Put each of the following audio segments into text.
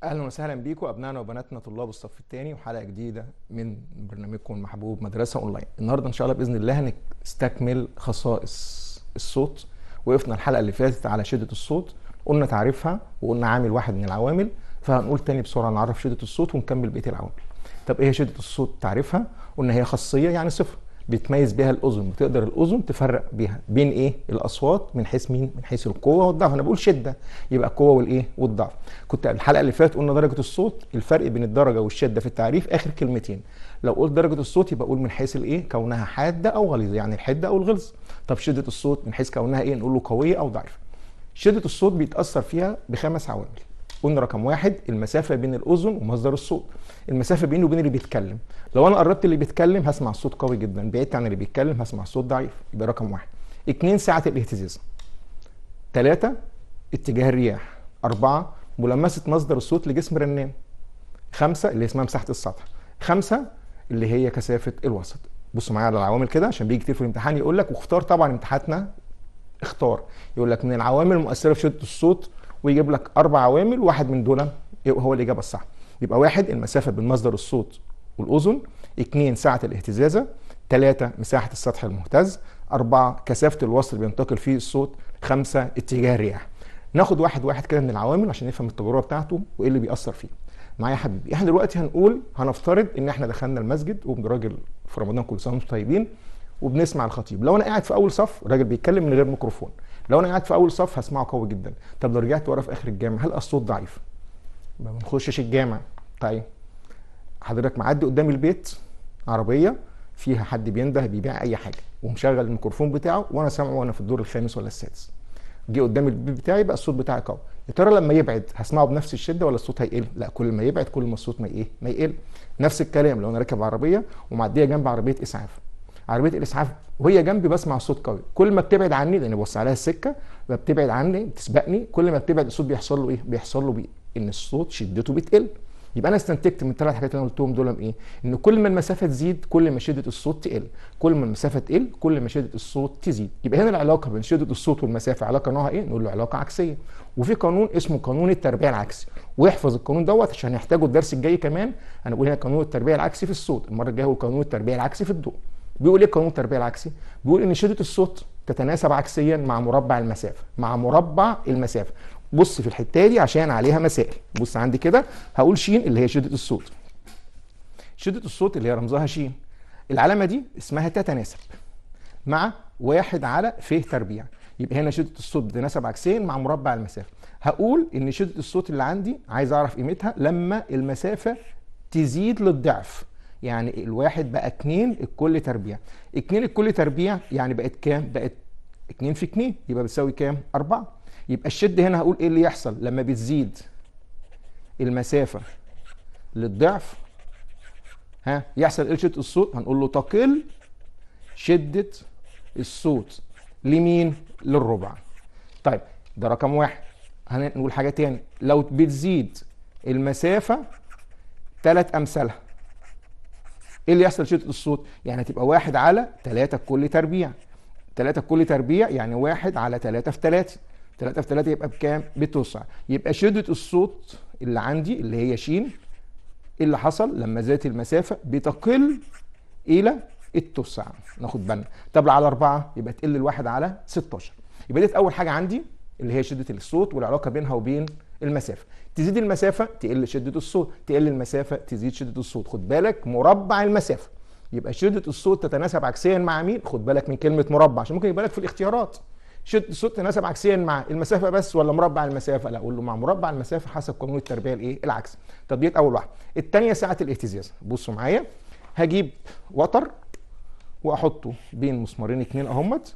اهلا وسهلا بيكم ابنائنا وبناتنا طلاب الصف الثاني وحلقه جديده من برنامجكم المحبوب مدرسه اونلاين. النهارده ان شاء الله باذن الله هنستكمل خصائص الصوت. وقفنا الحلقه اللي فاتت على شده الصوت، قلنا تعريفها وقلنا عامل واحد من العوامل، فهنقول تاني بسرعه نعرف شده الصوت ونكمل بقيه العوامل. طب ايه هي شده الصوت؟ تعريفها قلنا هي خاصيه يعني صفه بتميز بها الاذن، بتقدر الاذن تفرق بيها بين ايه الاصوات من حيث مين؟ من حيث القوه والضعف. انا بقول شده يبقى القوه والايه والضعف. كنت الحلقه اللي فاتت قلنا درجه الصوت، الفرق بين الدرجه والشده في التعريف اخر كلمتين. لو قلت درجه الصوت يبقى اقول من حيث الايه؟ كونها حاده او غليظه، يعني الحده او الغلظ. طب شده الصوت من حيث كونها ايه؟ نقول له قويه او ضعيفه. شده الصوت بيتاثر فيها بخمس عوامل. قلنا رقم واحد المسافه بين الاذن ومصدر الصوت، المسافه بينه وبين اللي بيتكلم. لو انا قربت اللي بيتكلم هسمع الصوت قوي جدا، بعدت عن اللي بيتكلم هسمع الصوت ضعيف. يبقى رقم واحد. اتنين سعه الاهتزاز. تلاته اتجاه الرياح. اربعه ملامسه مصدر الصوت لجسم رنان. خمسه اللي اسمها مساحه السطح. خمسه اللي هي كثافه الوسط. بصوا معايا على العوامل كده عشان بيجي كتير في الامتحان يقول لك، واختار طبعا امتحاناتنا اختار، يقول لك من العوامل المؤثره في شده الصوت ويجيب لك اربع عوامل، واحد من دول هو الاجابه الصح. يبقى واحد المسافه بين مصدر الصوت والاذن، اثنين سعه الاهتزازه، ثلاثه مساحه السطح المهتز، اربعه كثافه الوسط اللي بينتقل فيه الصوت، خمسه اتجاه الرياح. ناخد واحد واحد كده من العوامل عشان نفهم التجربه بتاعته وايه اللي بيأثر فيه. معايا يا حبيبي، احنا دلوقتي هنفترض ان احنا دخلنا المسجد وراجل في رمضان كل سنه وانتم طيبين وبنسمع الخطيب. لو انا قاعد في اول صف الراجل بيتكلم من غير ميكروفون، لو انا قاعد في اول صف هسمعه قوي جدا. طب لو رجعت ورا في اخر الجامع هل الصوت ضعيف؟ ما بنخشش الجامع. طيب حضرتك معدي قدام البيت عربيه فيها حد بينده بيبيع اي حاجه ومشغل الميكروفون بتاعه وانا سامعه وانا في الدور الخامس ولا السادس، جه قدام البيت بتاعي بقى الصوت بتاعي قوي. يا ترى لما يبعد هسمعه بنفس الشده ولا الصوت هيقل؟ لا، كل ما يبعد كل ما الصوت ما يقل. نفس الكلام لو انا راكب عربيه ومعديه جنب عربيه اسعاف، عربيه الاسعاف وهي جنبي بسمع الصوت قوي، كل ما بتبعد عني لان ببص عليها السكه، ما بتبعد عني بتسبقني، كل ما بتبعد الصوت بيحصل له ايه؟ بيحصل له ان الصوت شدته بتقل. يبقى انا استنتجت من الثلاث حاجات اللي انا قلتهم دول ايه؟ ان كل ما المسافه تزيد كل ما شده الصوت تقل، كل ما المسافه تقل كل ما شده الصوت تزيد. يبقى هنا العلاقه بين شده الصوت والمسافه علاقه نوعها ايه؟ نقول له علاقه عكسيه. وفي قانون اسمه قانون التربيع العكسي، واحفظ القانون دوت عشان هنحتاجه الدرس الجاي كمان. هنقول هنا قانون التربيع العكسي في الصوت، المره الجايه هو قانون التربيع العكسي في الضوء. بيقول ايه قانون التربيع العكسي؟ بيقول ان شده الصوت تتناسب عكسيا مع مربع المسافه، مع مربع المسافه. بص في الحته دي عشان عليها مسائل. بص عندي كده هقول ش اللي هي شده الصوت. شده الصوت اللي هي رمزها ش، العلامه دي اسمها تتناسب مع واحد على ف تربيع. يبقى هنا شده الصوت بتتناسب عكسيا مع مربع المسافه. هقول ان شده الصوت اللي عندي عايز اعرف قيمتها لما المسافه تزيد للضعف. يعني الواحد بقى 2 الكل تربيع، 2 الكل تربيع يعني بقت كام؟ بقت 2 في 2 يبقى بتساوي كام؟ 4. يبقى الشده هنا هقول ايه اللي يحصل لما بتزيد المسافه للضعف؟ يحصل ايه شده الصوت؟ هنقول له تقل شده الصوت لمين؟ للربع. طيب ده رقم واحد. هنقول حاجه تاني، لو بتزيد المسافه 3 امثالها ايه اللي يحصل شده الصوت؟ يعني هتبقى 1 على 3 كل تربيع. 3 كل تربيع يعني 1 على 3 في 3. 3 في 3 يبقى بكام؟ بتسع. يبقى شده الصوت اللي عندي اللي هي ش، ايه اللي حصل لما زادت المسافه؟ بتقل الى التسع. ناخد بالنا. طب على 4 يبقى تقل الواحد على 16. يبقى دي اول حاجه عندي اللي هي شده الصوت والعلاقه بينها وبين المسافه. تزيد المسافه تقل شده الصوت، تقل المسافه تزيد شده الصوت. خد بالك مربع المسافه. يبقى شده الصوت تتناسب عكسيا مع مين؟ خد بالك من كلمه مربع عشان ممكن يبقى لك في الاختيارات شده الصوت تتناسب عكسيا مع المسافه بس ولا مربع المسافه؟ لا، اقول له مع مربع المسافه حسب قانون التربيع الايه؟ العكسي. طب ديت اول واحده. الثانيه سعه الاهتزاز. بصوا معايا، هجيب وتر واحطه بين مسمارين 2 اهمت،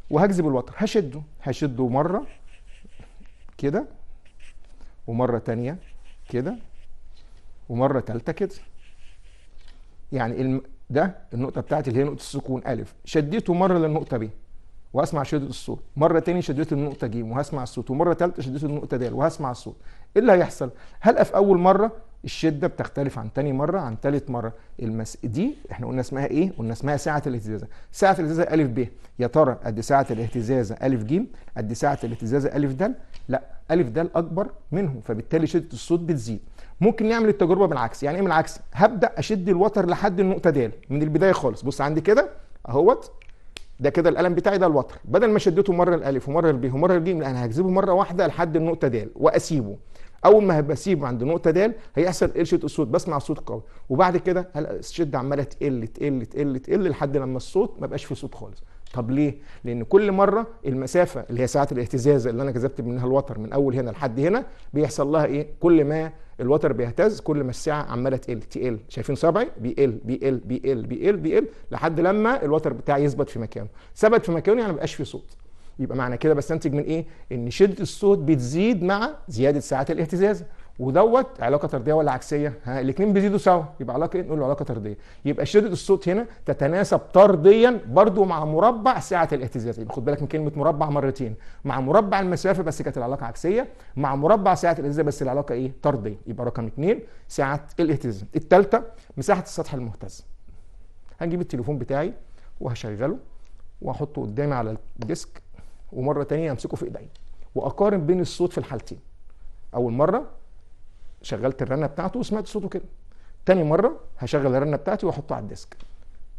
وهجذب الوتر، هشده مره كده ومره تانية كده ومره ثالثه كده. يعني ده النقطه بتاعتي اللي هي نقطه السكون الف، شديته مره للنقطه ب وهسمع شده الصوت، مره تاني شديته للنقطه ج وهسمع الصوت، ومره ثالثه شديته للنقطه د وهسمع الصوت. ايه اللي هيحصل؟ هلقى في اول مره الشده بتختلف عن تاني مره عن تالت مره. دي احنا قلنا اسمها ايه؟ قلنا اسمها سعه الاهتزازه. سعه الاهتزازه ا ب، يا ترى قد سعه الاهتزازه ا ج قد سعه الاهتزازه ا د؟ لا، ا د اكبر منهم، فبالتالي شده الصوت بتزيد. ممكن نعمل التجربه بالعكس. يعني ايه بالعكس؟ هبدا اشد الوتر لحد النقطه د من البدايه خالص. بص عندي كده اهوت، ده كده القلم بتاعي ده الوتر، بدل ما شدته مره الالف ومره الب ومره الج، انا هجذبه مره واحده لحد النقطه د واسيبه. اول ما هبقى اسيبه عند نقطه د هيحصل قرشه الصوت، بسمع صوت قوي، وبعد كده الشده عماله تقل تقل تقل تقل لحد لما الصوت ما بقاش فيه صوت خالص. طب ليه؟ لان كل مره المسافه اللي هي ساعه الاهتزاز اللي انا جذبت منها الوتر من اول هنا لحد هنا بيحصل لها ايه؟ كل ما الوتر بيهتز كل ما الساعه عماله تقل تقل. شايفين صبعي بيقل بيقل بيقل بيقل بيقل لحد لما الوتر بتاعي يثبت في مكانه. ثبت في مكانه يعني ما بقاش فيه صوت. يبقى معنى كده بستنتج من ايه؟ ان شده الصوت بتزيد مع زياده ساعات الاهتزاز. ودوت علاقه طرديه ولا عكسيه؟ الاثنين بيزيدوا سوا، يبقى علاقه ايه؟ نقول له علاقه طرديه. يبقى شده الصوت هنا تتناسب طرديا برضو مع مربع سعه الاهتزاز. يبقى خد بالك من كلمه مربع مرتين، مع مربع المسافه بس كانت العلاقه عكسيه، مع مربع سعه الاهتزاز بس العلاقه ايه؟ طرديه. يبقى رقم 2 سعه الاهتزاز. الثالثه مساحه السطح المهتز. هنجيب التليفون بتاعي وهشغله واحطه قدامي على الديسك، ومره ثانيه امسكه في ايدي واقارن بين الصوت في الحالتين. اول مره شغلت الرنه بتاعته وسمعت صوته كده، تاني مره هشغل الرنه بتاعتي واحطه على الديسك،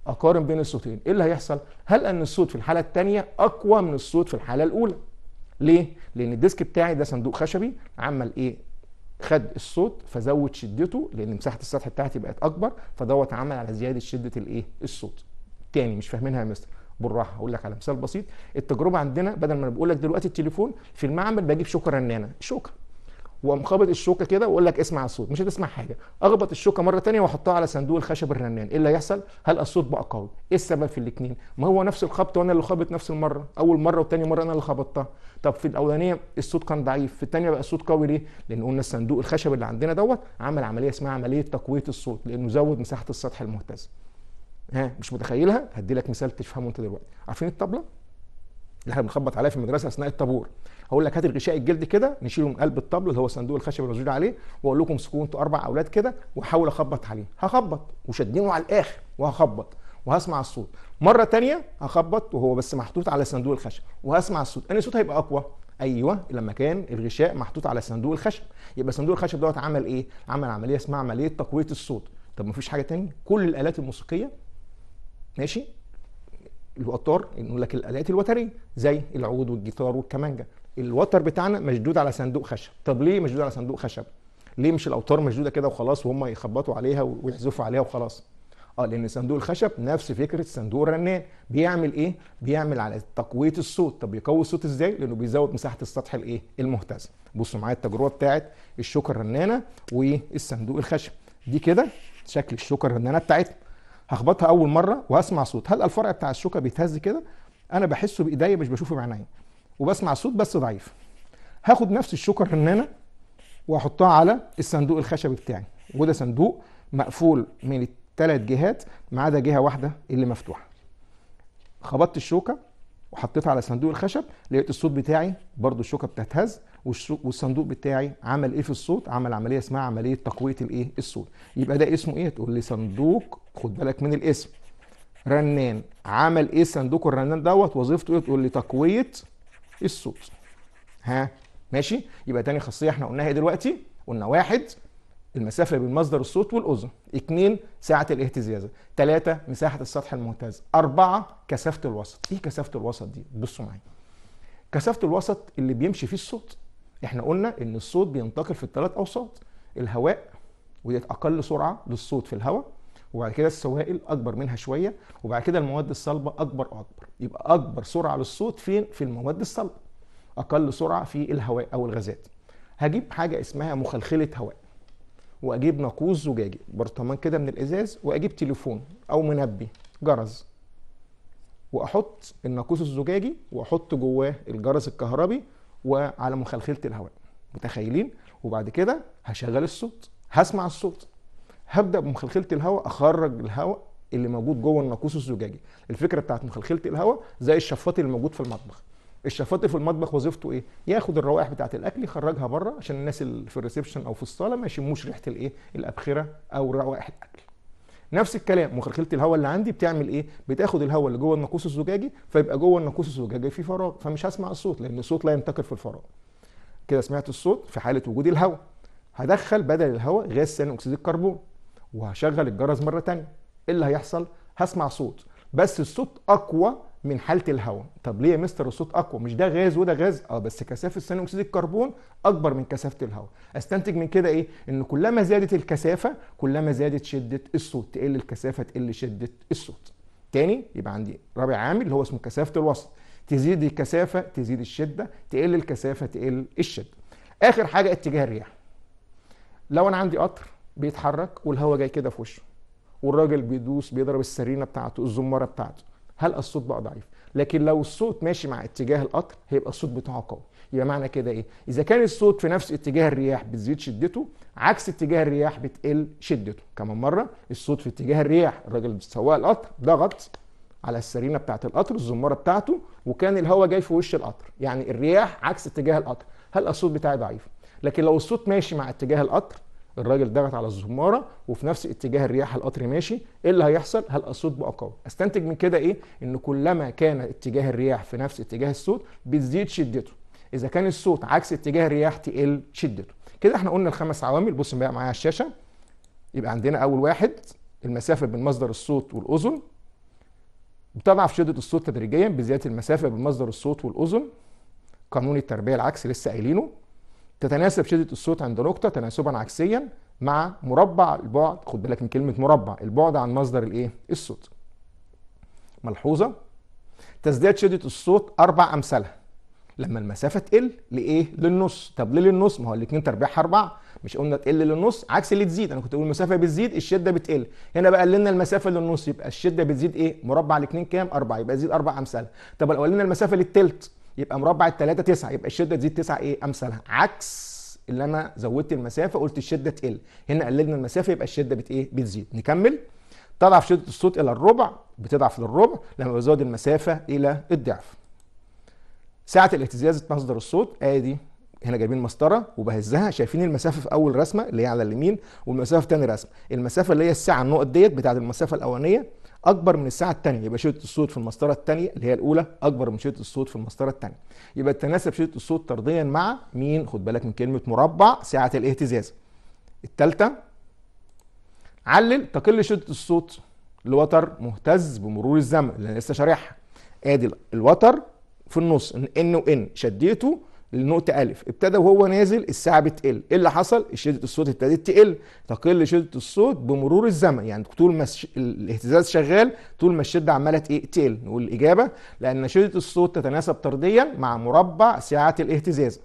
اقارن بين الصوتين. ايه اللي هيحصل؟ هل ان الصوت في الحاله الثانيه اقوى من الصوت في الحاله الاولى؟ ليه؟ لان الديسك بتاعي ده صندوق خشبي، عمل ايه؟ خد الصوت فزود شدته، لان مساحه السطح بتاعتي بقت اكبر، فدوت عمل على زياده شده الايه؟ الصوت. تاني مش فاهمينها يا مستر؟ بالراحه هقول لك على مثال بسيط. التجربه عندنا بدل ما انا بقول لك دلوقتي التليفون في المعمل بجيب شوكه رنانه، شوكه، واقوم خابط الشوكه كده واقول لك اسمع الصوت، مش هتسمع حاجه. اخبط الشوكه مره ثانيه واحطها على صندوق الخشب الرنان، ايه اللي هيحصل؟ هل الصوت بقى قوي؟ ايه السبب في الاثنين؟ ما هو نفس الخبط وانا اللي خابط نفس المره، اول مره وثاني مره انا اللي خبطتها. طب في الاولانيه الصوت كان ضعيف، في الثانيه بقى الصوت قوي. ليه؟ لان قلنا الصندوق الخشب اللي عندنا دوت عمل عمليه اسمها عمليه تقويه الصوت، لانه زود مساحه السطح المهتز. مش متخيلها؟ هدي لك مثال تفهمه انت دلوقتي. عارفين الطبله اللي احنا بنخبط عليها في المدرسه اثناء الطابور؟ هقول لك هات الغشاء الجلدي كده نشيله من قلب الطبل اللي هو صندوق الخشب اللي عليه، واقول لكم امسكوه انتوا 4 اولاد كده واحاول اخبط عليه. هخبط وشدينه على الاخر وهخبط وهسمع الصوت. مره ثانيه هخبط وهو بس محطوط على صندوق الخشب وهسمع الصوت. انهي صوت هيبقى اقوى؟ ايوه لما كان الغشاء محطوط على صندوق الخشب. يبقى صندوق الخشب دوت عمل ايه؟ عمل عمليه اسمها عمليه تقويه الصوت. طب ما فيش حاجه ثانيه؟ كل الالات الموسيقيه ماشي، الوتر نقول لك الالات الوتريه زي العود والجيتار والكمانجه، الوتر بتاعنا مشدود على صندوق خشب. طب ليه مشدود على صندوق خشب؟ ليه مش الاوتار مشدوده كده وخلاص وهم يخبطوا عليها ويحذفوا عليها وخلاص؟ لان صندوق الخشب نفس فكره صندوق الرنان، بيعمل ايه؟ بيعمل على تقويه الصوت. طب بيقوي الصوت ازاي؟ لانه بيزود مساحه السطح الايه؟ المهتز. بصوا معايا التجربه بتاعت الشوكه الرنانه والصندوق الخشب دي كده شكل الشوكه الرنانه بتاعتنا. هخبطها اول مره وهسمع صوت. هل الفرع بتاع الشوكه بيتهز كده؟ انا بحسه بايديا مش بشوفه بعينيا، وبسمع صوت بس ضعيف. هاخد نفس الشوكه الرنانه واحطها على الصندوق الخشبي بتاعي، وده صندوق مقفول من ال3 جهات ما عدا جهه واحده اللي مفتوحه. خبطت الشوكه وحطيتها على صندوق الخشب، لقيت الصوت بتاعي برضو الشوكه بتهتز، والصندوق بتاعي عمل ايه في الصوت؟ عمل عمليه اسمها عمليه تقويه الايه؟ الصوت. يبقى ده اسمه ايه؟ تقول لي صندوق، خد بالك من الاسم، رنان. عمل ايه صندوق الرنان دوت؟ وظيفته ايه؟ تقول لي تقويه الصوت. ماشي. يبقى تاني خاصيه احنا قلناها دلوقتي، قلنا 1 المسافه بين مصدر الصوت والاذن، 2 سعه الاهتزازه، 3 مساحه السطح المهتز، 4 كثافه الوسط. ايه كثافه الوسط دي؟ بصوا معايا. كثافه الوسط اللي بيمشي فيه الصوت. احنا قلنا ان الصوت بينتقل في ال3 اوساط، الهواء وديت اقل سرعه للصوت في الهواء، وبعد كده السوائل اكبر منها شويه، وبعد كده المواد الصلبه اكبر واكبر. يبقى اكبر سرعه للصوت فين؟ في المواد الصلبه. اقل سرعه في الهواء او الغازات. هجيب حاجه اسمها مخلخله هواء، واجيب ناقوس زجاجي برطمان كده من الازاز، واجيب تليفون او منبه جرس، واحط الناقوس الزجاجي واحط جواه الجرس الكهربي وعلى مخلخله الهواء. متخيلين؟ وبعد كده هشغل الصوت، هسمع الصوت، هبدا بمخلخله الهواء اخرج الهواء اللي موجود جوه الناقوس الزجاجي. الفكره بتاعت مخلخله الهواء زي الشفاط اللي موجود في المطبخ، الشفاط اللي في المطبخ وظيفته ايه؟ ياخد الروائح بتاعه الاكل يخرجها بره عشان الناس اللي في الريسبشن او في الصاله ما يشموش ريحه الايه؟ الابخره او روائح الاكل. نفس الكلام مخرخله الهواء اللي عندي بتعمل ايه؟ بتاخد الهواء اللي جوه الناقوس الزجاجي، فيبقى جوه الناقوس الزجاجي في فراغ، فمش هسمع الصوت لان الصوت لا ينتقل في الفراغ. كده سمعت الصوت في حاله وجود الهواء. هدخل بدل الهواء غاز ثاني اكسيد الكربون وهشغل الجرس مره ثانيه. ايه اللي هيحصل؟ هسمع صوت، بس الصوت اقوى من حاله الهواء. طب ليه يا مستر الصوت اقوى؟ مش ده غاز وده غاز؟ بس كثافه ثاني اكسيد الكربون اكبر من كثافه الهواء. استنتج من كده ايه؟ ان كلما زادت الكثافه كلما زادت شده الصوت، تقل الكثافه تقل شده الصوت. تاني يبقى عندي رابع عامل اللي هو اسمه كثافه الوسط، تزيد الكثافه تزيد الشده، تقل الكثافه تقل الشده. اخر حاجه اتجاه الرياح. لو انا عندي قطر بيتحرك والهواء جاي كده في وشه والراجل بيدوس بيضرب السرينه بتاعته الزماره بتاعته، هل الصوت بقى ضعيف؟ لكن لو الصوت ماشي مع اتجاه القطر هيبقى الصوت بتاعه قوي. يبقى معنى كده ايه؟ اذا كان الصوت في نفس اتجاه الرياح بتزيد شدته، عكس اتجاه الرياح بتقل شدته. كمان مره، الصوت في اتجاه الرياح، الراجل سواق القطر ضغط على السرينه بتاعت القطر الزماره بتاعته وكان الهواء جاي في وش القطر، يعني الرياح عكس اتجاه القطر، هل الصوت بتاعي ضعيف؟ لكن لو الصوت ماشي مع اتجاه القطر، الراجل ضغط على الزماره وفي نفس اتجاه الرياح القطر ماشي، ايه اللي هيحصل؟ هل الصوت بقى قوي؟ استنتج من كده ايه؟ ان كلما كان اتجاه الرياح في نفس اتجاه الصوت بتزيد شدته، اذا كان الصوت عكس اتجاه الرياح تقل شدته. كده احنا قلنا الخمس عوامل. بص بقى معايا على الشاشه. يبقى عندنا اول واحد المسافه بين مصدر الصوت والاذن، بتضعف شده الصوت تدريجيا بزياده المسافه بين مصدر الصوت والاذن، قانون التربيه العكسي لسه قايلينه. تتناسب شدة الصوت عند نقطة تناسبا عكسيا مع مربع البعد، خد بالك من كلمة مربع، البعد عن مصدر الايه؟ الصوت. ملحوظة، تزداد شدة الصوت 4 أمثالها لما المسافة تقل لإيه؟ للنص. طب ليه للنص؟ ما هو الاتنين تربيعها 4، مش قلنا تقل للنص عكس اللي تزيد. أنا كنت بقول المسافة بتزيد الشدة بتقل، هنا بقى قللنا المسافة للنص يبقى الشدة بتزيد إيه؟ مربع الاتنين كام؟ 4، يبقى يزيد 4 أمثالها. طب لو قللنا المسافة للتلت يبقى مربع التلاتة 9، يبقى الشدة تزيد 9 إيه؟ أمثالها، عكس اللي انا زودت المسافه قلت الشده تقل، هنا قللنا المسافه يبقى الشده بتزيد. نكمل. تضعف شده الصوت الى الربع، بتضعف للربع لما بزود المسافه الى الضعف. سعه الاهتزاز مصدر الصوت، ادي هنا جايبين مسطره وبهزها، شايفين المسافه في اول رسمه اللي هي على اليمين والمسافه في ثاني رسمه، المسافه اللي هي السعه النقط ديت بتاعت المسافه الاولانيه اكبر من الساعه الثانيه، يبقى شده الصوت في المسطره الثانيه اللي هي الاولى اكبر من شده الصوت في المسطره الثانيه. يبقى التناسب شده الصوت طرديا مع مين؟ خد بالك من كلمه مربع سعه الاهتزاز. الثالثه، علل تقل شده الصوت لوتر مهتز بمرور الزمن اللي انا لسه شارحها. ادي الوتر في النص ان وان، شديته للنقطة ألف، ابتدى وهو نازل الساعة بتقل، إيه اللي حصل؟ شدة الصوت ابتدت تقل، تقل شدة الصوت بمرور الزمن، يعني طول ما الاهتزاز شغال طول ما الشدة عمالة تقل. نقول الإجابة لأن شدة الصوت تتناسب طرديا مع مربع سعة الاهتزاز.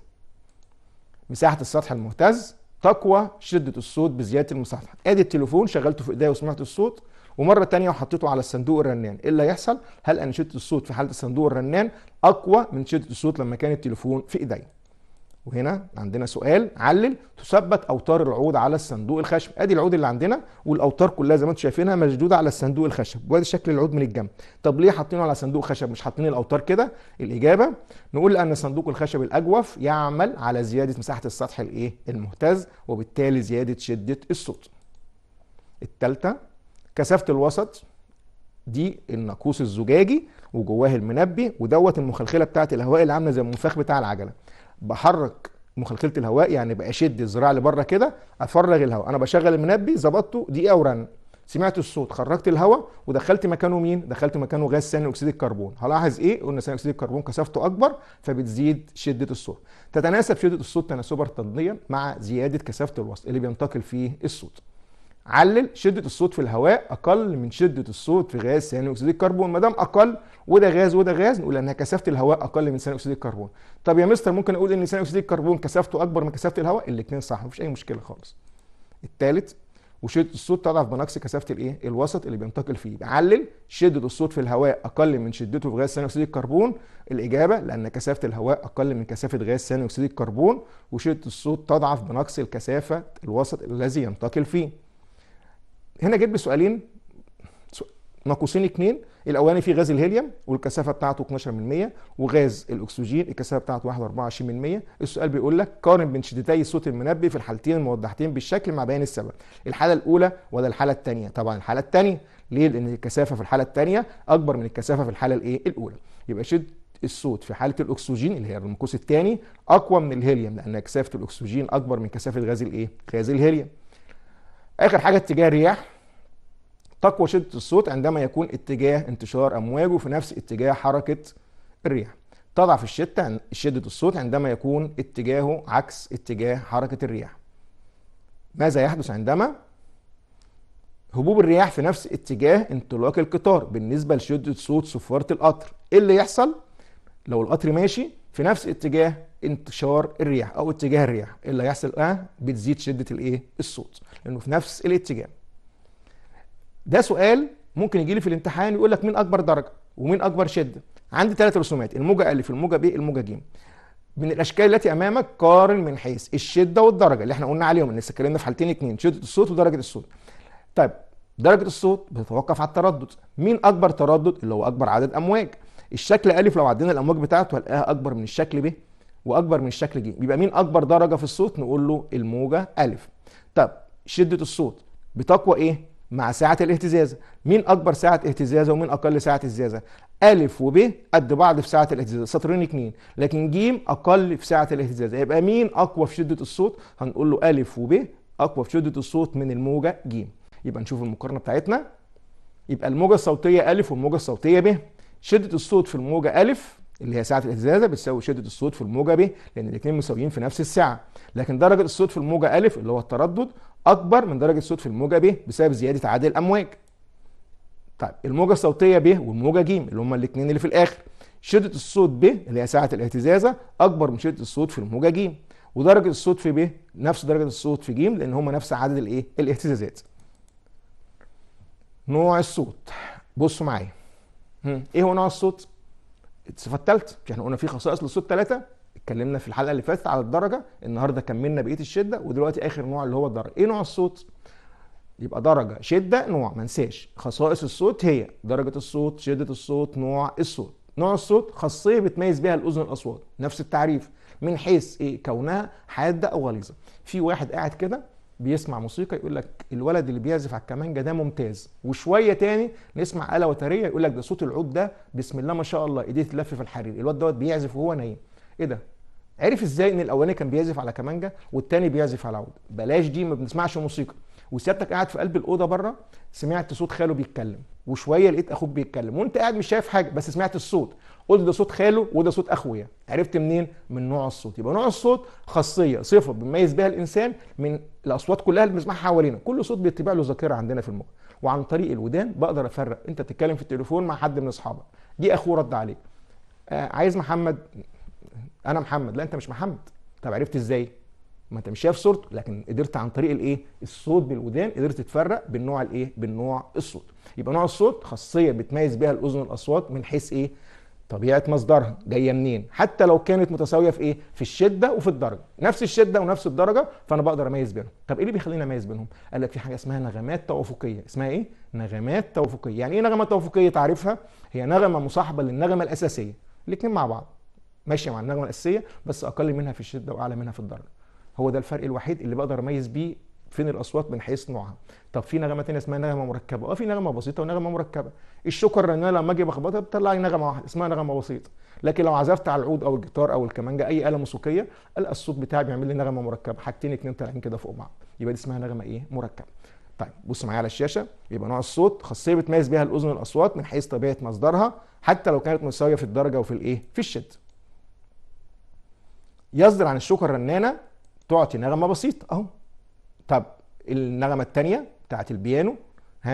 مساحة السطح المهتز تقوى شدة الصوت بزيادة المساحة. ادي التليفون شغلته في ايديا وسمعت الصوت، ومرة تانية وحطيته على الصندوق الرنان، ايه اللي هيحصل؟ هل ان شدة الصوت في حالة الصندوق الرنان اقوى من شدة الصوت لما كان التليفون في ايديا؟ وهنا عندنا سؤال، علل تثبت اوتار العود على الصندوق الخشب. ادي العود اللي عندنا والاوتار كلها زي ما انتم شايفينها مشدوده على الصندوق الخشب، وادي شكل العود من الجنب. طب ليه حاطينه على صندوق خشب مش حاطين الاوتار كده؟ الاجابه نقول لان صندوق الخشب الاجوف يعمل على زياده مساحه السطح الايه؟ المهتز، وبالتالي زياده شده الصوت. الثالثه، كثافه الوسط، دي الناقوس الزجاجي وجواه المنبه ودوت المخلخله بتاعه الهواء اللي عامله زي المنفاخ بتاع العجله. بحرك مخلخله الهواء يعني بشد الذراع لبره كده افرغ الهواء، انا بشغل المنبه ظبطته دقيقه ورن، سمعت الصوت خرجت الهواء ودخلت مكانه مين؟ دخلت مكانه غاز ثاني اكسيد الكربون. هلاحظ ايه؟ قلنا ثاني اكسيد الكربون كثافته اكبر فبتزيد شده الصوت. تتناسب شده الصوت تناسبا طرديا مع زياده كثافه الوسط اللي بينتقل فيه الصوت. علل شده الصوت في الهواء اقل من شده الصوت في غاز ثاني اكسيد الكربون. ما دام اقل وده غاز وده غاز نقول انها كثافه الهواء اقل من ثاني اكسيد الكربون. طب يا مستر ممكن اقول ان ثاني اكسيد الكربون كثافته اكبر من كثافه الهواء؟ الاثنين صح، مفيش اي مشكله خالص. الثالث، وشده الصوت تضعف بنقص كثافه الايه؟ الوسط اللي بينتقل فيه. علل شده الصوت في الهواء اقل من شدته في غاز ثاني اكسيد الكربون. الاجابه لان كثافه الهواء اقل من كثافه غاز ثاني اكسيد الكربون، وشده الصوت تضعف بنقص الكثافه الوسط الذي ينتقل فيه. هنا جيب لي سؤالين ناقوسين اتنين، الاولاني فيه غاز الهيليوم والكثافه بتاعته 12%، وغاز الاكسجين الكثافه بتاعته 21%. السؤال بيقول لك قارن بين شدتي الصوت المنبه في الحالتين الموضحتين بالشكل مع بيان السبب. الحاله الاولى ولا الحاله الثانيه؟ طبعا الحاله الثانيه. ليه؟ لان الكثافه في الحاله الثانيه اكبر من الكثافه في الحاله الايه الاولى. يبقى شده الصوت في حاله الاكسجين اللي هي المقوس الثاني اقوى من الهيليوم، لان كثافه الاكسجين اكبر من كثافه غاز الايه غاز الهيليوم. اخر حاجه اتجاه الرياح. تقوى شدة الصوت عندما يكون اتجاه انتشار أمواجه في نفس اتجاه حركة الرياح. تضعف شدة الصوت عندما يكون اتجاهه عكس اتجاه حركة الرياح. ماذا يحدث عندما هبوب الرياح في نفس اتجاه انطلاق القطار بالنسبة لشدة صوت صفارة القطر؟ ايه اللي يحصل لو القطر ماشي في نفس اتجاه انتشار الرياح او اتجاه الرياح؟ ايه اللي هيحصل؟ بتزيد شدة الايه الصوت، لانه في نفس الاتجاه. ده سؤال ممكن يجي لي في الامتحان يقول لك مين اكبر درجه ومين اكبر شده. عندي ثلاث رسومات، الموجه الف، الموجه ب، الموجه ج. من الاشكال التي امامك قارن من حيث الشده والدرجه اللي احنا قلنا عليهم، لسه اتكلمنا في حالتين اتنين، شده الصوت ودرجه الصوت. طيب درجه الصوت بتتوقف على التردد. مين اكبر تردد؟ اللي هو اكبر عدد امواج. الشكل الف لو عدينا الامواج بتاعته هنلاقيها اكبر من الشكل ب واكبر من الشكل ج. يبقى مين اكبر درجه في الصوت؟ نقول له الموجه الف. طب شده الصوت بتقوى ايه مع ساعة الاهتزاز؟ مين أكبر ساعة اهتزازة ومين أقل ساعة اهتزازة؟ ألف وب قد بعض في ساعة الاهتزاز، سطرين اتنين، لكن ج أقل في ساعة الاهتزاز. يبقى مين أقوى في شدة الصوت؟ هنقول له ألف وب أقوى في شدة الصوت من الموجة ج. يبقى نشوف المقارنة بتاعتنا. يبقى الموجة الصوتية ألف والموجة الصوتية ب. شدة الصوت في الموجة ألف اللي هي ساعة الاهتزازة بتساوي شدة الصوت في الموجة ب، لأن الاثنين مساويين في نفس الساعة. لكن درجة الصوت في الموجة ألف اللي هو التردد أكبر من درجة الصوت في الموجة ب بسبب زيادة عدد الأمواج. طيب الموجة الصوتية ب والموجة ج اللي هما الاثنين اللي في الآخر، شدة الصوت ب اللي هي ساعة الاهتزازة أكبر من شدة الصوت في الموجة ج، ودرجة الصوت في ب نفس درجة الصوت في ج لأن هما نفس عدد الإيه؟ الاهتزازات. نوع الصوت. بصوا معايا. إيه هو نوع الصوت؟ الصفة الثالثة. احنا قلنا في خصائص للصوت ثلاثة، اتكلمنا في الحلقة اللي فاتت على الدرجة، النهارده كملنا بقية الشدة، ودلوقتي آخر نوع اللي هو الدرجة. إيه نوع الصوت؟ يبقى درجة، شدة، نوع، ما ننساش. خصائص الصوت هي درجة الصوت، شدة الصوت، نوع الصوت. نوع الصوت خاصية بتميز بها الأذن الأصوات، نفس التعريف، من حيث إيه؟ كونها حادة أو غليظة. في واحد قاعد كده بيسمع موسيقى يقول لك الولد اللي بيعزف على الكمانجة ده ممتاز، وشوية تاني نسمع آلة وترية يقول لك ده صوت العود ده بسم الله ما شاء الله ايديه تلف في الحرير، الواد دوت بيعزف وهو نايم. ايه ده؟ عرف ازاي ان الاولاني كان بيعزف على كمانجة والتاني بيعزف على عود؟ بلاش دي، ما بنسمعش موسيقى. وسيادتك قاعد في قلب الاوضه بره سمعت صوت خاله بيتكلم، وشويه لقيت اخوك بيتكلم، وانت قاعد مش شايف حاجه بس سمعت الصوت، قلت ده صوت خاله وده صوت اخويا. عرفت منين؟ من نوع الصوت. يبقى نوع الصوت خاصيه، صفه بيميز بها الانسان من الاصوات كلها اللي بنسمعها حوالينا. كل صوت بيتبع له ذاكره عندنا في المخ، وعن طريق الودان بقدر افرق. انت بتتكلم في التليفون مع حد من اصحابك، دي اخوه رد عليك، عايز محمد، انا محمد، لا انت مش محمد. طب عرفت ازاي؟ ما انت مش شايف صورته، لكن قدرت عن طريق الايه؟ الصوت بالودان قدرت تفرق بالنوع الايه؟ بالنوع الصوت. يبقى نوع الصوت خاصيه بتميز بها الاذن الاصوات من حيث ايه؟ طبيعه مصدرها جايه منين، حتى لو كانت متساويه في ايه؟ في الشده وفي الدرجه، نفس الشده ونفس الدرجه، فانا بقدر اميز بينهم. طب ايه اللي بيخليني اميز بينهم؟ قال لك في حاجه اسمها نغمات توافقيه. اسمها ايه؟ نغمات توافقيه. يعني ايه نغمه توافقيه؟ تعرفها؟ هي نغمه مصاحبه للنغمه الاساسيه، الاثنين مع بعض ماشيه مع النغمه الاساسيه بس اقل منها في الشده واعلى منها في الدرجه. هو ده الفرق الوحيد اللي بقدر اميز بيه فين الاصوات من حيث نوعها. طب في نغمه ثانيه اسمها نغمه مركبه. في نغمه بسيطه ونغمه مركبه. الشكر ان انا لما اجي بخبطها بتطلع لي نغمه واحده اسمها نغمه بسيطه، لكن لو عزفت على العود او الجيتار او الكمانجه اي اله موسيقيه الصوت بتاعي بيعمل لي نغمه مركبه، حاجتين اتنين طالعين كده فوق بعض، يبقى دي اسمها نغمه ايه؟ مركبه. طيب بص معايا على الشاشه. يبقى نوع الصوت خاصيه بتميز بها الاذن الاصوات من حيث طبيعه مصدرها حتى لو كانت مساويه في الدرجه وفي الايه؟ في الشده. يصدر عن الشوكه الرنانه تعطي نغمه بسيطه اهو. طب النغمه الثانيه بتاعت البيانو،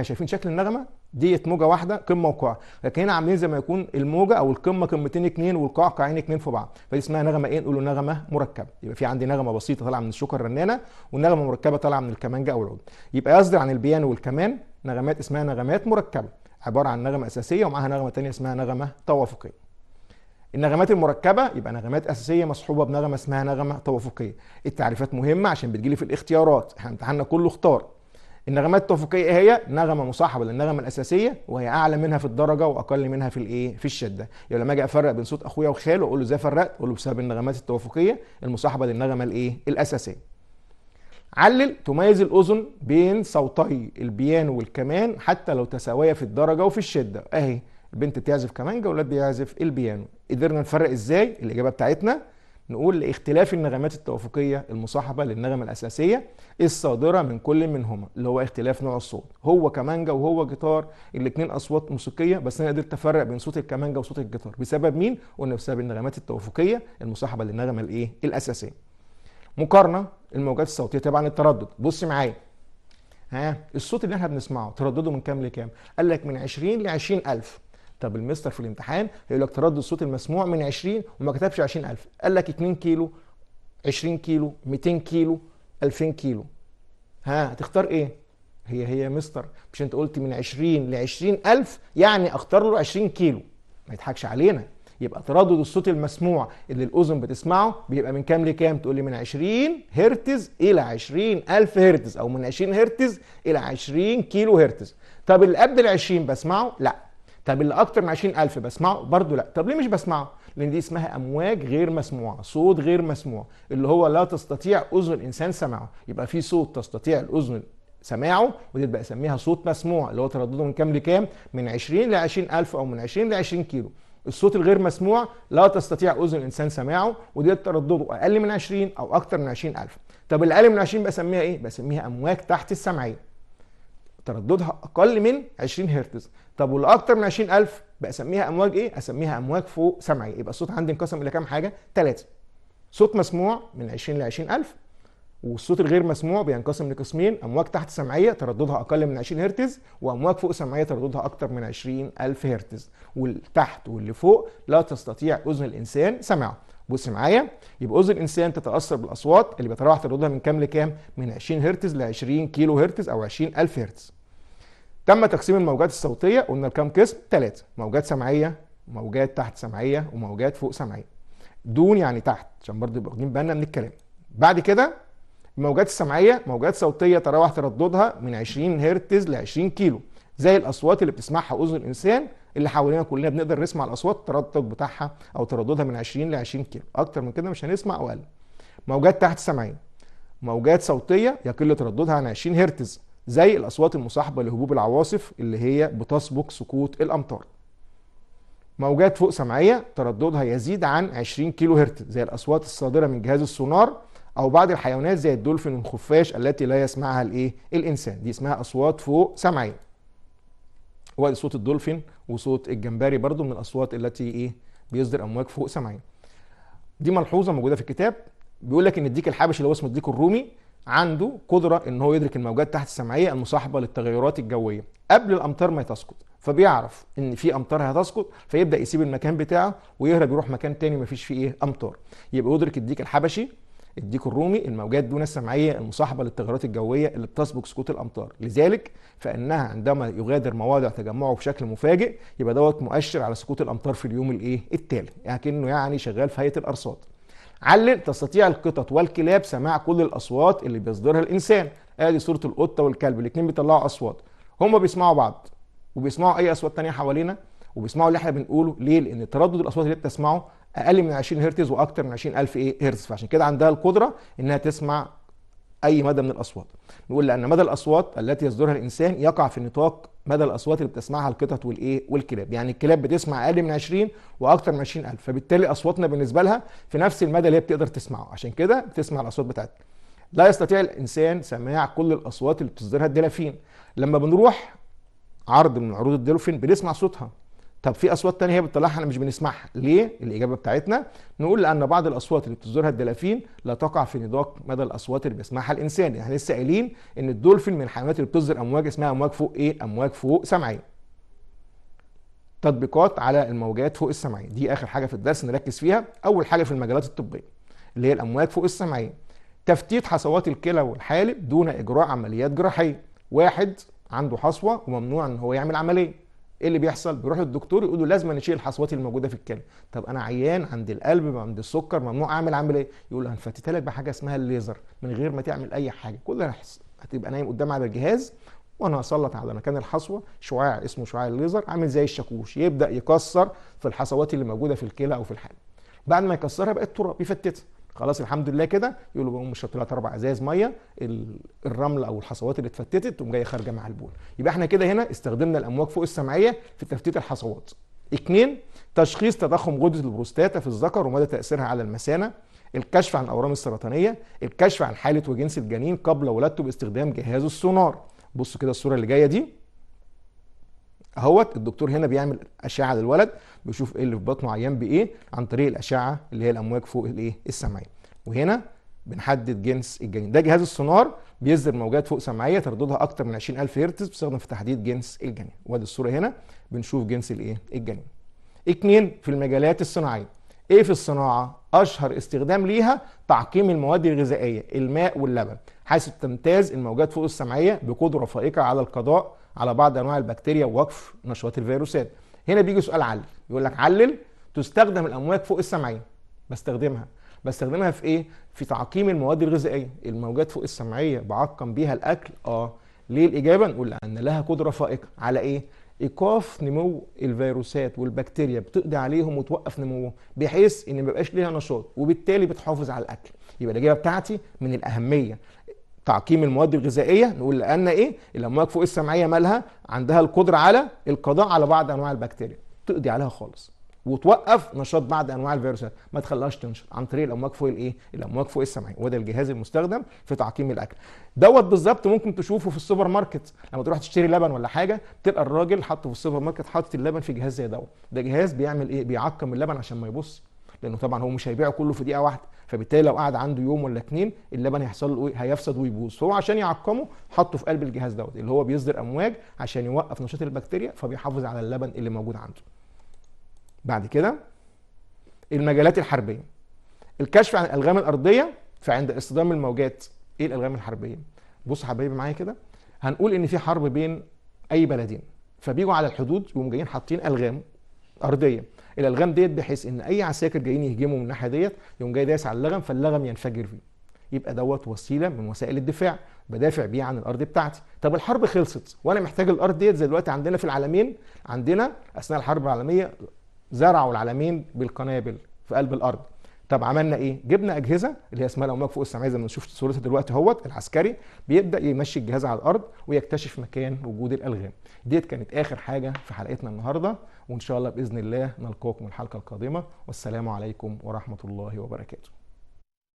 شايفين شكل النغمه ديت؟ موجه واحده قمه وقاع، لكن هنا عاملين زي ما يكون الموجه او القمه قمتين اتنين والقاع قاعين اتنين في بعض، فدي اسمها نغمه ايه؟ نقول نغمه مركبه. يبقى في عندي نغمه بسيطه طالعه من الشوكه الرنانه ونغمه مركبه طالعه من الكمانجه او العود. يبقى يصدر عن البيانو والكمان نغمات اسمها نغمات مركبه، عباره عن نغمه اساسيه ومعاها نغمه ثانيه اسمها نغمه توافقيه. النغمات المركبه يبقى نغمات اساسيه مصحوبه بنغمه اسمها نغمه توافقيه. التعريفات مهمه عشان بتجيلي في الاختيارات، احنا امتحاننا كله اختار. النغمات التوافقيه ايه هي؟ نغمه مصاحبه للنغمه الاساسيه وهي اعلى منها في الدرجه واقل منها في الايه؟ في الشده. يعني لما اجي افرق بين صوت اخويا وخاله اقول له ازاي فرقت؟ اقول له بسبب النغمات التوافقيه المصاحبه للنغمه الايه؟ الاساسيه. علل تميز الاذن بين صوتي البيانو والكمان حتى لو تساويا في الدرجه وفي الشده. اهي البنت بتعزف كمانجا والولاد بيعزف البيانو. قدرنا نفرق ازاي؟ الاجابه بتاعتنا نقول لاختلاف النغمات التوافقيه المصاحبه للنغمه الاساسيه الصادره من كل منهما، اللي هو اختلاف نوع الصوت. هو كمانجا وهو جيتار، الاثنين اصوات موسيقيه، بس انا قدرت افرق بين صوت الكمانجا وصوت الجيتار بسبب مين؟ قلنا بسبب النغمات التوافقيه المصاحبه للنغمه الايه؟ الاساسيه. مقارنه الموجات الصوتيه طبعا التردد. بص معايا، الصوت اللي احنا بنسمعه تردده من كام لكام؟ قال لك من 20 ل 20000. طب المستر في الامتحان هيقول لك تردد الصوت المسموع من 20 وما كتبش 20000، قال لك 2 كيلو، 20 كيلو، 200 كيلو، 2000 كيلو. هتختار ايه؟ هي يا مستر مش انت قلت من 20 ل 20000 يعني اختار له 20 كيلو؟ ما يضحكش علينا. يبقى تردد الصوت المسموع اللي الاذن بتسمعه بيبقى من كام لكام؟ تقول لي من 20 هرتز الى 20000 هرتز، او من 20 هرتز الى 20 كيلو هرتز. طب اللي قبل ال 20 بسمعه؟ لا. طب اللي اكتر من 20000 بسمعه؟ برضه لا. طب ليه مش بسمعه؟ لان دي اسمها امواج غير مسموعه، صوت غير مسموع، اللي هو لا تستطيع اذن الانسان سماعه. يبقى في صوت تستطيع الاذن سماعه ودي بقى اسميها صوت مسموع، اللي هو تردده من كام لكام؟ من 20 ل 20000 او من 20 ل 20 كيلو. الصوت الغير مسموع لا تستطيع اذن الانسان سماعه ودي تردده اقل من 20 او اكتر من 20000. طب اللي اقل من 20 بسميها ايه؟ بسميها امواج تحت السمعيه، ترددها اقل من 20 هرتز. طب واللي اكتر من 20000 بسميها امواج ايه؟ اسميها امواج فوق سمعيه. يبقى الصوت عندي انقسم الى كام حاجه؟ 3. صوت مسموع من 20 ل 20000، والصوت الغير مسموع بينقسم لقسمين: امواج تحت سمعيه ترددها اقل من 20 هرتز، وامواج فوق سمعيه ترددها اكتر من 20000 هرتز. والتحت واللي فوق لا تستطيع اذن الانسان سماعه. بص معايا، يبقى اذن الانسان تتاثر بالاصوات اللي بيتراوح ترددها من كام لكام؟ من 20 هرتز ل 20 كيلو هرتز او 20000 هرتز. تم تقسيم الموجات الصوتيه، قلنا لكام قسم؟ 3: موجات سمعيه، موجات تحت سمعيه، وموجات فوق سمعيه. دون يعني تحت، عشان برضه يبقى واخدين بالنا من الكلام. بعد كده الموجات السمعيه موجات صوتيه تراوح ترددها من 20 هرتز ل 20 كيلو، زي الاصوات اللي بتسمعها اذن الانسان اللي حوالينا كلنا بنقدر نسمع الاصوات التردد بتاعها او ترددها من 20 ل 20 كيلو، اكتر من كده مش هنسمع او اقل. موجات تحت سمعيه موجات صوتيه يقل ترددها عن 20 هرتز، زي الاصوات المصاحبه لهبوب العواصف اللي هي بتسبق سقوط الامطار. موجات فوق سمعيه ترددها يزيد عن 20 كيلو هرتز، زي الاصوات الصادره من جهاز السونار او بعض الحيوانات زي الدولفين والخفاش التي لا يسمعها الانسان. دي اسمها اصوات فوق سمعيه. هو صوت الدولفين وصوت الجمبري برضو من الاصوات التي بيصدر امواج فوق سمعيه. دي ملحوظه موجوده في الكتاب، بيقول لك ان الديك الحبشي اللي هو اسمه الديك الرومي عنده قدره ان هو يدرك الموجات تحت السمعيه المصاحبه للتغيرات الجويه قبل الامطار ما تسقط، فبيعرف ان في امطار هتسقط فيبدا يسيب المكان بتاعه ويهرب يروح مكان تاني ما فيش فيه امطار. يبقى يدرك الديك الحبشي الديك الرومي الموجات دون السمعيه المصاحبه للتغيرات الجويه اللي بتسبق سقوط الامطار، لذلك فانها عندما يغادر مواضع تجمعه بشكل مفاجئ يبقى دوت مؤشر على سقوط الامطار في اليوم التالي، يعني كانه يعني شغال في هيئه الارصاد. علل تستطيع القطط والكلاب سماع كل الاصوات اللي بيصدرها الانسان. ادي صوره القطه والكلب، الاثنين بيطلعوا اصوات، هما بيسمعوا بعض وبيسمعوا اي اصوات ثانيه حوالينا وبيسمعوا اللي احنا بنقوله. ليه؟ لان تردد الاصوات اللي بتسمعه اقل من 20 هرتز واكتر من 20000 هرتز، فعشان كده عندها القدره انها تسمع اي مدى من الاصوات. نقول لان مدى الاصوات التي يصدرها الانسان يقع في نطاق مدى الاصوات اللي بتسمعها القطط والكلاب. يعني الكلاب بتسمع اقل من 20 واكتر من 20000، فبالتالي اصواتنا بالنسبه لها في نفس المدى اللي هي بتقدر تسمعه، عشان كده بتسمع الاصوات بتاعتنا. لا يستطيع الانسان سماع كل الاصوات اللي بتصدرها الدلافين. لما بنروح عرض من عروض الدولفين بنسمع صوتها. طب في اصوات تانية هي بتطلعها احنا مش بنسمعها، ليه؟ الاجابه بتاعتنا نقول لان بعض الاصوات اللي بتصدرها الدلافين لا تقع في نطاق مدى الاصوات اللي بيسمعها الانسان. يعني احنا لسه قايلين ان الدولفين من الحيوانات اللي بتصدر امواج اسمها امواج فوق امواج فوق سمعيه. تطبيقات على الموجات فوق السمعيه دي اخر حاجه في الدرس نركز فيها. اول حاجه في المجالات الطبيه اللي هي الامواج فوق السمعيه: تفتيت حصوات الكلى والحالب دون اجراء عمليات جراحيه. واحد عنده حصوه وممنوع ان هو يعمل عمليه، ايه اللي بيحصل؟ بيروح للدكتور يقول له لازم نشيل الحصوات الموجوده في الكلى. طب انا عيان عند القلب عند السكر ممنوع اعمل عمليه، يقول له هنفتتها لك بحاجه اسمها الليزر من غير ما تعمل اي حاجه. كل اللي هيحصل هتبقى نايم قدام على الجهاز، وانا هسلط على مكان الحصوه شعاع اسمه شعاع الليزر عامل زي الشاكوش، يبدا يكسر في الحصوات اللي موجوده في الكلى او في الحالب. بعد ما يكسرها بقت تراب يفتتها، خلاص الحمد لله كده. يقولوا بقوم مشرب 3 4 ازاز ميه، الرمل او الحصوات اللي اتفتتت تقوم جايه خارجه مع البول. يبقى احنا كده هنا استخدمنا الامواج فوق السمعيه في تفتيت الحصوات. 2 تشخيص تضخم غده البروستاتا في الذكر ومدى تاثيرها على المثانه، الكشف عن الاورام السرطانيه، الكشف عن حاله وجنس الجنين قبل ولادته باستخدام جهاز السونار. بصوا كده الصوره اللي جايه دي اهوت، الدكتور هنا بيعمل اشعه للولد، بيشوف ايه اللي في بطنه عيان بايه عن طريق الاشعه اللي هي الامواج فوق الايه السمعيه. وهنا بنحدد جنس الجنين. ده جهاز السونار بيصدر موجات فوق سمعيه ترددها اكتر من 20000 هرتز، بيستخدم في تحديد جنس الجنين. وادي الصوره هنا بنشوف جنس الايه الجنين. 2 في المجالات الصناعيه. ايه في الصناعه؟ اشهر استخدام ليها تعقيم المواد الغذائيه، الماء واللبن، حيث تمتاز الموجات فوق السمعيه بقدره فائقه على القضاء على بعض انواع البكتيريا ووقف نشاط الفيروسات. هنا بيجي سؤال علل، يقول لك علل تستخدم الامواج فوق السمعيه. بستخدمها في ايه؟ في تعقيم المواد الغذائيه. الموجات فوق السمعيه بعقم بيها الاكل. ليه الاجابه؟ نقول لان لها قدره فائقه على ايه؟ ايقاف نمو الفيروسات والبكتيريا، بتقضي عليهم وتوقف نموهم بحيث ان ما يبقاش ليها نشاط، وبالتالي بتحافظ على الاكل. يبقى الاجابه بتاعتي من الاهميه تعقيم المواد الغذائيه، نقول لان ايه؟ الامواج فوق السمعيه مالها؟ عندها القدره على القضاء على بعض انواع البكتيريا، تقضي عليها خالص وتوقف نشاط بعض انواع الفيروسات، ما تخليهاش تنشط عن طريق الامواج فوق الايه؟ الامواج فوق السمعيه. وده الجهاز المستخدم في تعقيم الاكل. دوت بالظبط ممكن تشوفه في السوبر ماركت، لما تروح تشتري لبن ولا حاجه تلقى الراجل حاطه في السوبر ماركت حاطط اللبن في جهاز زي دوت. ده جهاز بيعمل ايه؟ بيعقم اللبن عشان ما يبص، لانه طبعا هو مش هيبيعه كله في دقيقه واحده، فبالتالي لو قعد عنده يوم ولا 2 اللبن هيحصل له ايه؟ هيفسد ويبوظ. فهو عشان يعقمه حطه في قلب الجهاز دوت اللي هو بيصدر امواج عشان يوقف نشاط البكتيريا، فبيحافظ على اللبن اللي موجود عنده. بعد كده المجالات الحربيه، الكشف عن الالغام الارضيه فعند اصطدام الموجات. ايه الالغام الحربيه؟ بص يا حبايبي معايا كده، هنقول ان في حرب بين اي بلدين، فبيجوا على الحدود يقوموا جايين حاطين الغام ارضيه. الالغام ديت بحيث ان اي عساكر جايين يهجموا من الناحيه ديت يقوم جاي دايس على اللغم، فاللغم ينفجر فيه. يبقى دوت وسيله من وسائل الدفاع، بدافع بيه عن الارض بتاعتي. طب الحرب خلصت وانا محتاج الارض ديت، زي دلوقتي عندنا في العالمين، عندنا اثناء الحرب العالميه زرعوا العالمين بالقنابل في قلب الارض. طب عملنا ايه؟ جبنا اجهزه اللي هي اسمها الامواج فوق السمعيه زي ما شفت صورتها دلوقتي اهوت، العسكري بيبدا يمشي الجهاز على الارض ويكتشف مكان وجود الالغام. ديت كانت اخر حاجه في حلقتنا النهارده، وان شاء الله باذن الله نلقاكم الحلقه القادمه، والسلام عليكم ورحمه الله وبركاته.